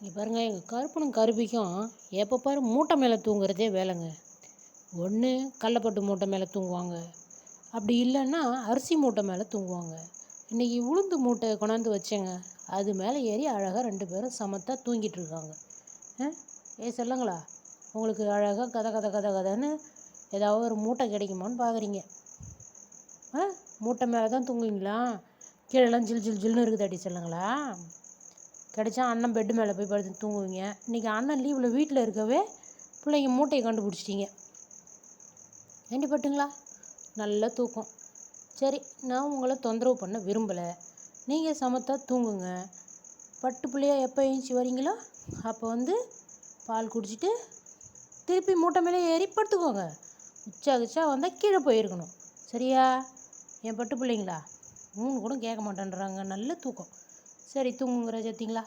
இங்கே பாருங்கள், எங்கள் கருப்பனும் கருப்பிக்கும் எப்போ பாரு மூட்டை மேலே தூங்குறதே வேலைங்க. ஒன்று கடலப்பட்டு மூட்டை மேலே தூங்குவாங்க, அப்படி இல்லைன்னா அரிசி மூட்டை மேலே தூங்குவாங்க. இன்றைக்கி உளுந்து மூட்டை கொண்டாந்து வச்சேங்க, அது மேலே ஏறி அழகாக 2 பேரும் சமத்தா தூங்கிட்டு இருக்காங்க. செல்லுங்களா, உங்களுக்கு அழகாக கதை கதை கதை கதைன்னு ஏதாவது ஒரு மூட்டை கிடைக்குமான்னு பார்க்குறீங்க. மூட்டை மேலே தான் தூங்குவீங்களா? கீழெல்லாம் ஜில் ஜில் ஜில்னு இருக்குதாட்டி செல்லுங்களா? கிடைச்சா அண்ணன் பெட்டு மேலே போய் படுத்து தூங்குவீங்க. இன்றைக்கி அண்ணன் லீவில் வீட்டில் இருக்கவே பிள்ளைங்க மூட்டையை கண்டுபிடிச்சிட்டிங்க. பட்டுங்களா? நல்ல தூக்கம். சரி, நான் உங்களை தொந்தரவு பண்ண விரும்பலை. நீங்கள் சமத்தா தூங்குங்க. பட்டு பிள்ளையாக எப்போ எழுந்துச்சி வரீங்களோ அப்போ பால் குடிச்சிட்டு திருப்பி மூட்டை மேலே ஏறி படுத்துக்கோங்க. உச்சா வந்தால் கீழே போயிருக்கணும். சரியா? என் பட்டு பிள்ளைங்களா? கூட கேட்க மாட்டேன்றாங்க. நல்ல தூக்கம். சரி, தூங்குங்கிற சத்திங்களா?